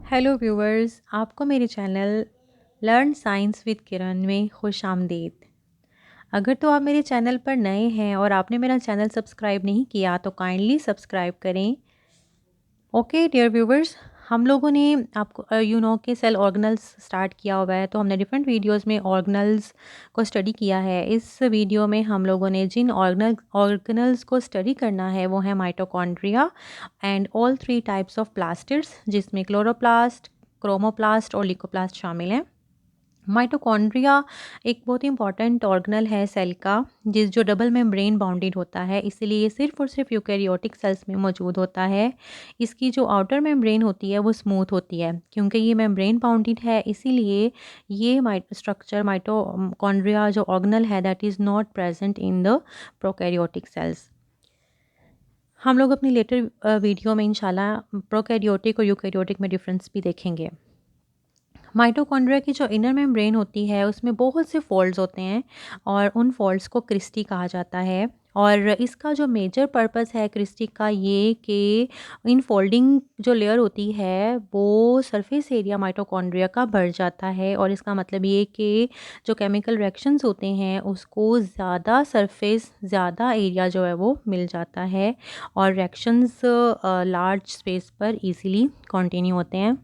Hello viewers, आपको मेरे channel learn science with किरण में खुश आमदीद। अगर तो आप मेरे चैनल पर नए हैं और आपने मेरा चैनल सब्सक्राइब नहीं किया तो काइंडली सब्सक्राइब करें। ओके डियर व्यूवर्स, हम लोगों ने आपको के सेल ऑर्गेनल्स स्टार्ट किया हुआ है, तो हमने डिफरेंट वीडियोस में ऑर्गेनल्स को स्टडी किया है। इस वीडियो में हम लोगों ने जिन ऑर्गेनल्स को स्टडी करना है वो है mitochondria and all three types of plastids, जिसमें क्लोरोप्लास्ट, क्रोमोप्लास्ट और लिकोप्लास्ट शामिल हैं। माइटोकॉन्ड्रिया एक बहुत ही इंपॉर्टेंट ऑर्गेनल है सेल का, जो डबल मेम्ब्रेन बाउंडेड होता है, इसीलिए ये सिर्फ और सिर्फ यूकेरियोटिक सेल्स में मौजूद होता है। इसकी जो आउटर मेम्ब्रेन होती है वो स्मूथ होती है। क्योंकि ये मेम्ब्रेन बाउंडेड है, इसीलिए ये स्ट्रक्चर माइटोकॉन्ड्रिया जो ऑर्गेनल है that is not present in the prokaryotic cells. हम लोग अपनी लेटर वीडियो में इंशाल्लाह प्रोकैरियोटिक और यूकेरियोटिक में डिफरेंस भी देखेंगे। माइटोकॉन्ड्रिया की जो इनर मेम्ब्रेन होती है उसमें बहुत से फोल्ड्स होते हैं और उन फोल्ड्स को क्रिस्टी कहा जाता है। और इसका जो मेजर पर्पस है क्रिस्टी का ये कि इन फोल्डिंग जो लेयर होती है वो सरफेस एरिया माइटोकॉन्ड्रिया का बढ़ जाता है, और इसका मतलब ये कि जो केमिकल रिएक्शंस होते हैं उसको ज़्यादा सरफेस, ज़्यादा एरिया जो है वो मिल जाता है और रिएक्शंस लार्ज स्पेस पर इजीली कंटिन्यू होते हैं।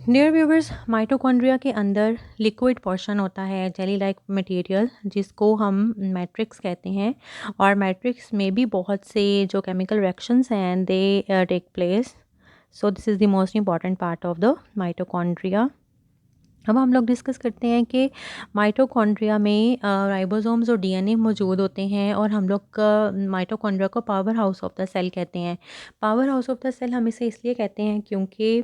डियर व्यूवर्स, माइटोकॉन्ड्रिया के अंदर लिक्विड पोर्शन होता है, जेली लाइक मटेरियल, जिसको हम मैट्रिक्स कहते हैं। और मैट्रिक्स में भी बहुत से जो केमिकल रिएक्शंस हैं they take place. So this is the most important part of the mitochondria. अब हम लोग डिस्कस करते हैं कि माइटोकॉन्ड्रिया में राइबोसोम्स और डीएनए मौजूद होते हैं, और हम लोग माइटोकॉन्ड्रिया को power house of the cell कहते हैं। Power house of the cell हम इसे इसलिए कहते हैं क्योंकि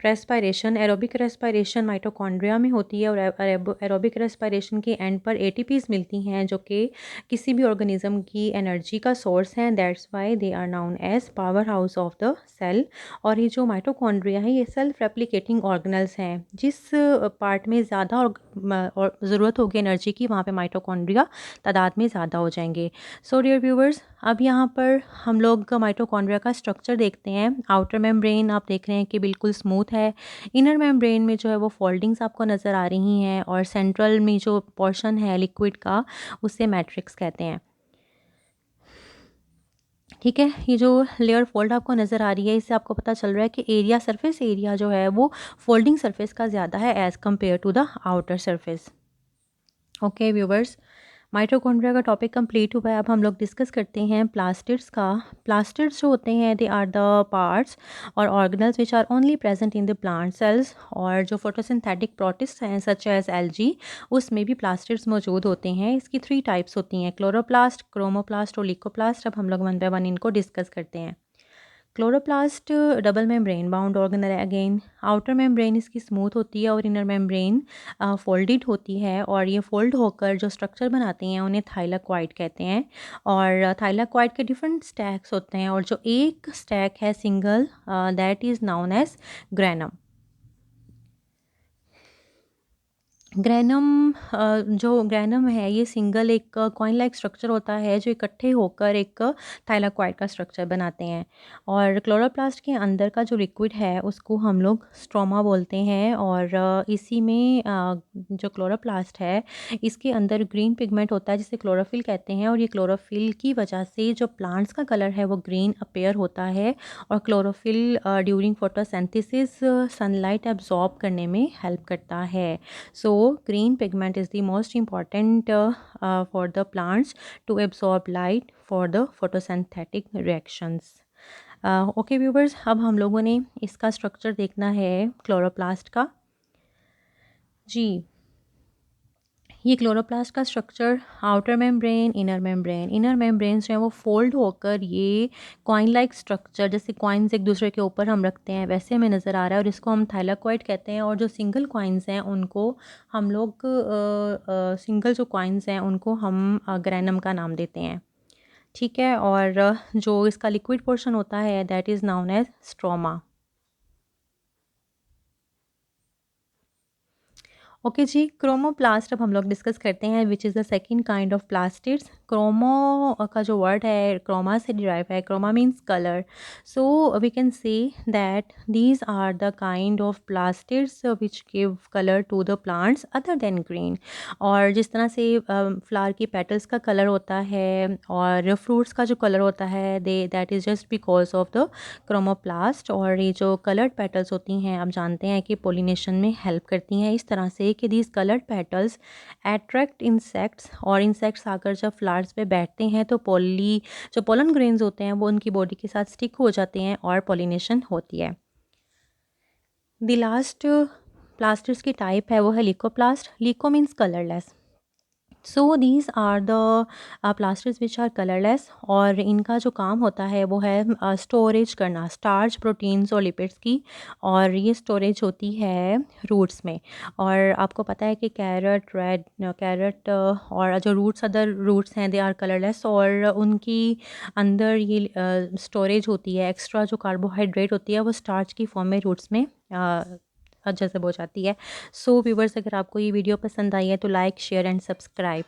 रेस्पायरेशन, एरोबिक रेस्पायरेशन माइटोकॉन्ड्रिया में होती है, और एरोबिक रेस्पायरेशन के एंड पर एटीपीज मिलती हैं जो कि किसी भी ऑर्गेनिज्म की एनर्जी का सोर्स हैं। That's why they are known as power house of the cell. और ये जो माइटोकॉन्ड्रिया है ये सेल्फ रेप्लिकेटिंग ऑर्गेनल्स हैं। जिस पार्ट में ज़्यादा ज़रूरत होगी एनर्जी की, वहाँ पे माइटोकॉन्ड्रिया तादाद में ज़्यादा हो जाएंगे। सो डियर व्यूवर्स, अब यहाँ पर हम लोग माइटोकॉन्ड्रिया का स्ट्रक्चर देखते हैं। आउटर मेम्ब्रेन आप देख रहे हैं कि बिल्कुल स्मूथ है। इनर मेम्ब्रेन में जो है वो फोल्डिंग्स आपको नज़र आ रही हैं, और सेंट्रल में जो पोर्शन है लिक्विड का उसे मैट्रिक्स कहते हैं। ठीक है, ये जो लेयर फोल्ड आपको नज़र आ रही है इससे आपको पता चल रहा है कि एरिया, सरफेस एरिया जो है वो फोल्डिंग सरफेस का ज़्यादा है as compare to the outer surface. Okay viewers, mitochondria का टॉपिक कंप्लीट हुआ है। अब हम लोग डिस्कस करते हैं प्लास्टिड्स का। प्लास्टिड्स जो होते हैं दे आर द पार्ट्स और organelles which are only present in the plant cells. और जो फोटोसिंथेटिक प्रोटिस्ट हैं सच एज एल्गी, उसमें भी प्लास्टिड्स मौजूद होते हैं। इसकी 3 टाइप्स होती हैं, क्लोरोप्लास्ट, क्रोमोप्लास्ट और लिकोप्लास्ट। अब हम लोग वन बाय वन इनको डिस्कस करते हैं। Chloroplast double membrane bound organelle है अगेन। आउटर मेम्ब्रेन इसकी स्मूथ होती है और इनर मेम्ब्रेन फोल्डेड होती है, और ये फोल्ड होकर जो स्ट्रक्चर बनाती हैं उन्हें थाइलाक्वाइड कहते हैं। और थाइलाक्वाइड के डिफरेंट स्टैक्स होते हैं, और जो एक स्टैक है single, that is known as granum. Granum जो ग्रैनम है ये सिंगल एक कॉइन लाइक स्ट्रक्चर होता है जो इकट्ठे होकर एक थाइलाक्वाइड का स्ट्रक्चर बनाते हैं। और क्लोरोप्लास्ट के अंदर का जो लिक्विड है उसको हम लोग स्ट्रोमा बोलते हैं। और इसी में जो क्लोरोप्लास्ट है इसके अंदर ग्रीन पिगमेंट होता है जिसे क्लोरोफिल कहते हैं, और ये क्लोरोफिल की वजह से जो प्लांट्स का कलर है वो ग्रीन अपेयर होता है। और chlorophyll during photosynthesis sunlight absorb करने में हेल्प करता है। So green pigment is the most important for the plants to absorb light for the photosynthetic reactions. Okay viewers, अब हम लोगों ने इसका स्ट्रक्चर देखना है क्लोरोप्लास्ट का। जी, ये क्लोरोप्लास्ट का structure, outer membrane, inner membrane जो है वो फोल्ड होकर ये कॉइन लाइक स्ट्रक्चर, जैसे कॉइन्स एक दूसरे के ऊपर हम रखते हैं वैसे हमें नज़र आ रहा है, और इसको हम थाइलाक्वाइड कहते हैं। और जो सिंगल कॉइन्स हैं उनको हम लोग सिंगल जो कॉइन्स हैं उनको हम ग्रैनम का नाम देते हैं। ठीक है, और जो इसका लिक्विड पोर्शन होता है that is known as stroma. Okay जी, क्रोमोप्लास्ट अब हम लोग डिस्कस करते हैं, which is the second kind of plastids. Chromo का जो वर्ड है क्रोमा से डिराइव है। Chroma means colour. So we can say that these are the kind of plastids which give colour to the plants other than green. और जिस तरह से flower की पेटल्स का कलर होता है और फ्रूट्स का जो कलर होता है, they that is just because of the chromoplast. और ये जो कलर्ड पेटल्स होती हैं, आप जानते हैं कि पोलिनेशन में हेल्प करती हैं इस तरह से कि these coloured petals attract insects, और इंसेक्ट्स आकर जब फ्लावर्स पे बैठते हैं तो जो पोलन ग्रेन्स होते हैं वो उनकी बॉडी के साथ स्टिक हो जाते हैं और पोलिनेशन होती है। द लास्ट प्लास्टिड्स की टाइप है वो है leucoplast. Leuco means colourless. So these are the plastids which are colourless, और इनका जो काम होता है वो है स्टोरेज करना स्टार्च, प्रोटीन्स और लिपिड्स की। और ये स्टोरेज होती है रूट्स में। और आपको पता है कि कैरेट और जो अदर रूट्स हैं, दे आर कलरलेस, और उनकी अंदर ये स्टोरेज होती है। एक्स्ट्रा जो कार्बोहाइड्रेट होती है वो स्टार्च की फॉर्म में रूट्स में जज़ब हो जाती है। सो व्यूवर्स, अगर आपको ये वीडियो पसंद आई है तो लाइक, शेयर एंड सब्सक्राइब।